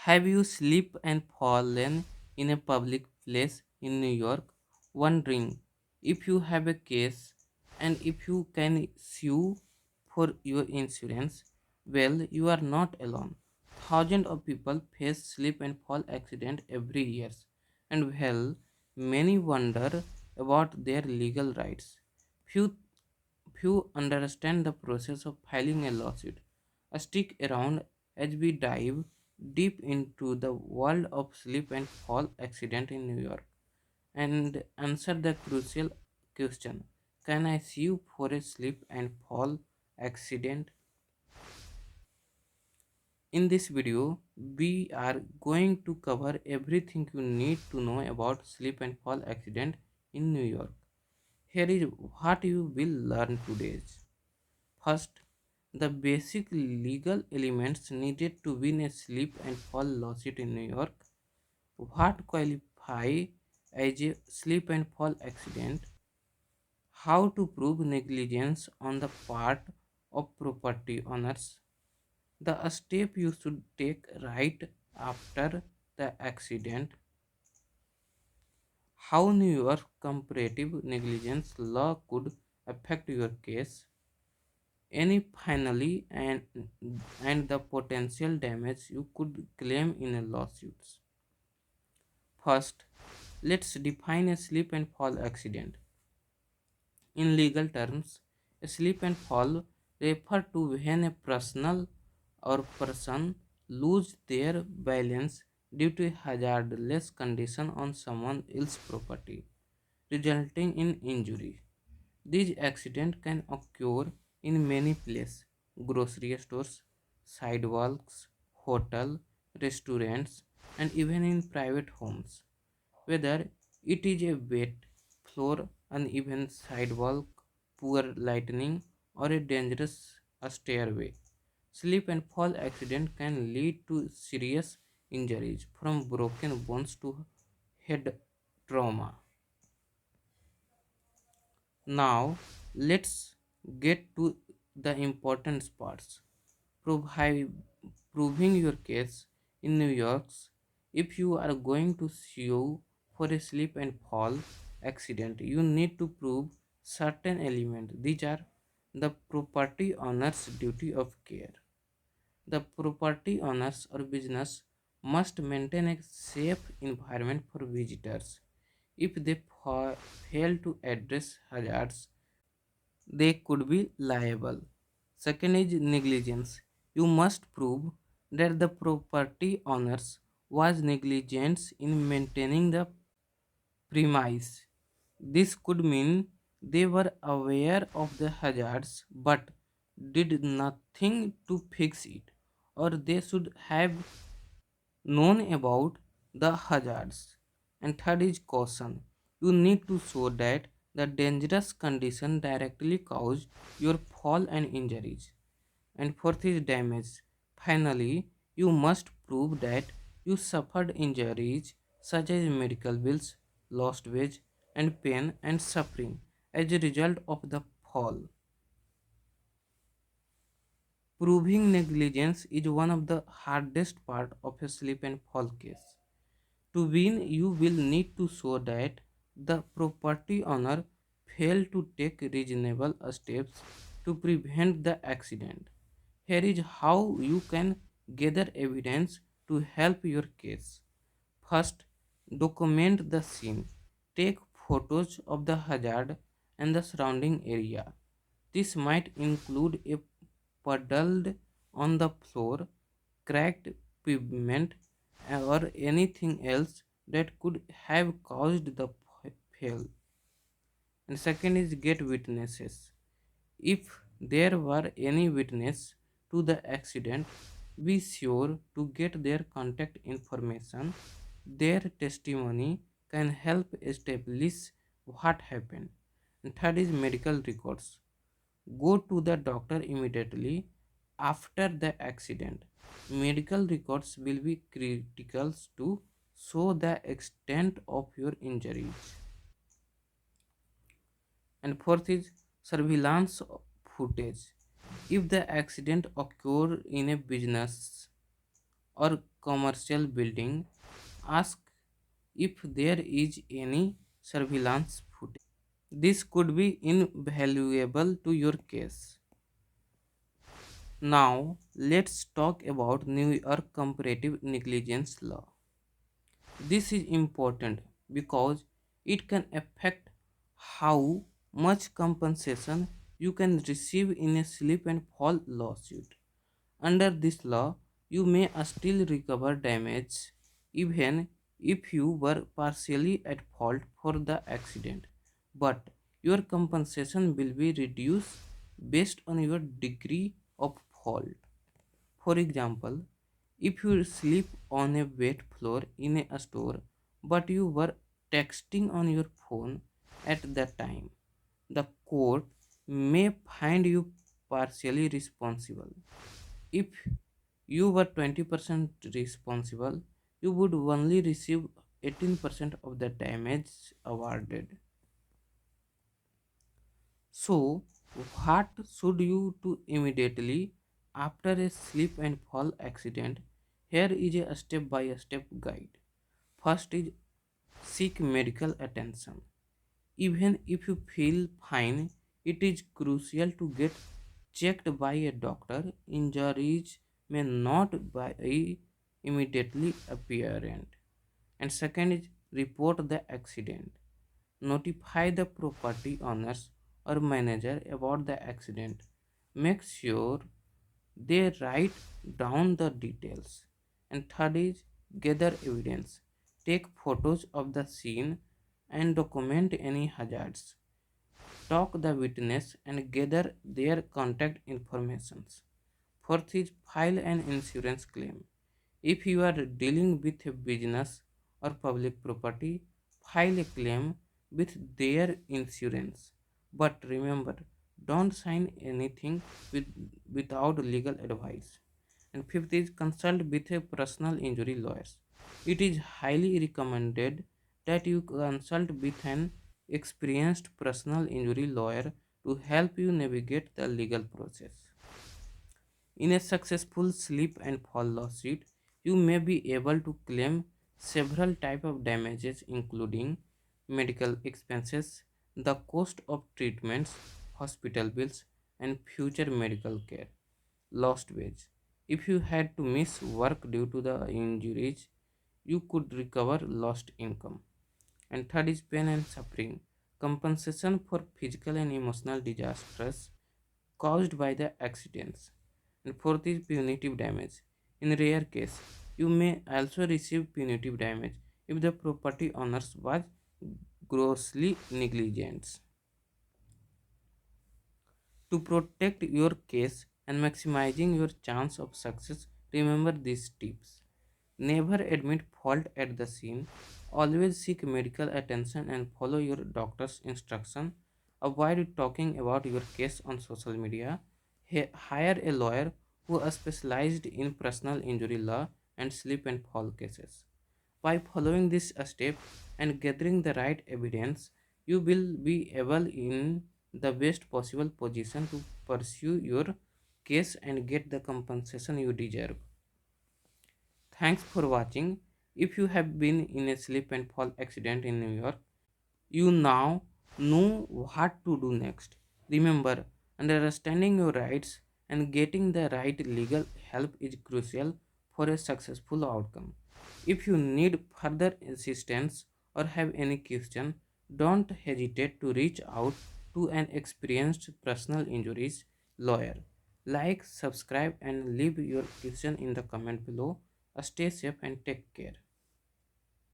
Have you slipped and fallen in a public place in New York, wondering if you have a case and if you can sue for your insurance? Well, you are not alone. Thousands of people face slip and fall accident every year, and well, many wonder about their legal rights. Few Few understand the process of filing a lawsuit. Stick around as we dive deep into the world of slip and fall accident in New York and answer the crucial question: can I sue for a slip and fall accident? In this video, we are going to cover everything you need to know about slip and fall accident in New York. Here is what you will learn today. First, the basic legal elements needed to win a slip and fall lawsuit in New York. What qualify as a slip and fall accident? How to prove negligence on the part of property owners? The step you should take right after the accident. How New York comparative negligence law could affect your case. Any finally and the potential damage you could claim in a lawsuit. First, let's define a slip and fall accident. In legal terms, a slip and fall refer to when a person lose their balance due to a hazardous condition on someone else's property, resulting in injury. These accidents can occur in many places: grocery stores, sidewalks, hotels, restaurants, and even in private homes. Whether it is a wet floor, uneven sidewalk, poor lighting, or a dangerous stairway, slip and fall accident can lead to serious injuries from broken bones to head trauma. Now, let's get to the important parts. Provi- Proving your case in New York. If you are going to sue for a slip and fall accident, you need to prove certain elements. These are the property owner's duty of care. The property owners or business must maintain a safe environment for visitors. If they fail to address hazards, they could be liable. Second is negligence. You must prove that the property owners was negligent in maintaining the premise. This could mean they were aware of the hazards but did nothing to fix it, or they should have known about the hazards. And third is caution. You need to show that the dangerous condition directly caused your fall and injuries. And fourth is damage. Finally, you must prove that you suffered injuries such as medical bills, lost wage, and pain and suffering as a result of the fall. Proving negligence is one of the hardest part of a slip and fall case. To win, you will need to show that the property owner failed to take reasonable steps to prevent the accident. Here is how you can gather evidence to help your case. First, document the scene. Take photos of the hazard and the surrounding area. This might include a puddled on the floor, cracked pavement, or anything else that could have caused the fall. And second is get witnesses. If there were any witness to the accident, be sure to get their contact information. Their testimony can help establish what happened. And third is medical records. Go to the doctor immediately after the accident. Medical records will be critical to show the extent of your injuries. And fourth is surveillance footage. If the accident occurred in a business or commercial building, ask if there is any surveillance footage. This could be invaluable to your case. Now, let's talk about New York comparative negligence law. This is important because it can affect how much compensation you can receive in a slip and fall lawsuit. Under this law, you may still recover damage even if you were partially at fault for the accident, but your compensation will be reduced based on your degree of fault. For example, if you sleep on a wet floor in a store but you were texting on your phone at the time, the court may find you partially responsible. If you were 20% responsible, you would only receive 18% of the damage awarded. So, what should you do immediately after a slip and fall accident? Here is a step by step guide. First is seek medical attention. Even if you feel fine, it is crucial to get checked by a doctor. Injuries may not be immediately apparent. And second is report the accident. Notify the property owners or manager about the accident. Make sure they write down the details. And third is gather evidence. Take photos of the scene and document any hazards. Talk the witness and gather their contact information. Fourth is file an insurance claim. If you are dealing with a business or public property, file a claim with their insurance. But remember, don't sign anything without legal advice. And fifth is consult with a personal injury lawyer. It is highly recommended that you consult with an experienced personal injury lawyer to help you navigate the legal process. In a successful slip and fall lawsuit, you may be able to claim several types of damages including medical expenses, the cost of treatments, hospital bills, and future medical care. Lost wage. If you had to miss work due to the injuries, you could recover lost income. And third is pain and suffering. Compensation for physical and emotional disasters caused by the accidents. And fourth is punitive damage. In rare case, you may also receive punitive damage if the property owners was grossly negligent. To protect your case and maximizing your chance of success, remember these tips. Never admit fault at the scene. Always seek medical attention and follow your doctor's instruction. Avoid talking about your case on social media. Hire a lawyer who is specialized in personal injury law and slip and fall cases. By following this step and gathering the right evidence, you will be able in the best possible position to pursue your case and get the compensation you deserve. Thanks for watching. If you have been in a slip and fall accident in New York, you now know what to do next. Remember, understanding your rights and getting the right legal help is crucial for a successful outcome. If you need further assistance or have any question, don't hesitate to reach out to an experienced personal injuries lawyer. Like, subscribe, and leave your question in the comment below. Stay safe and take care.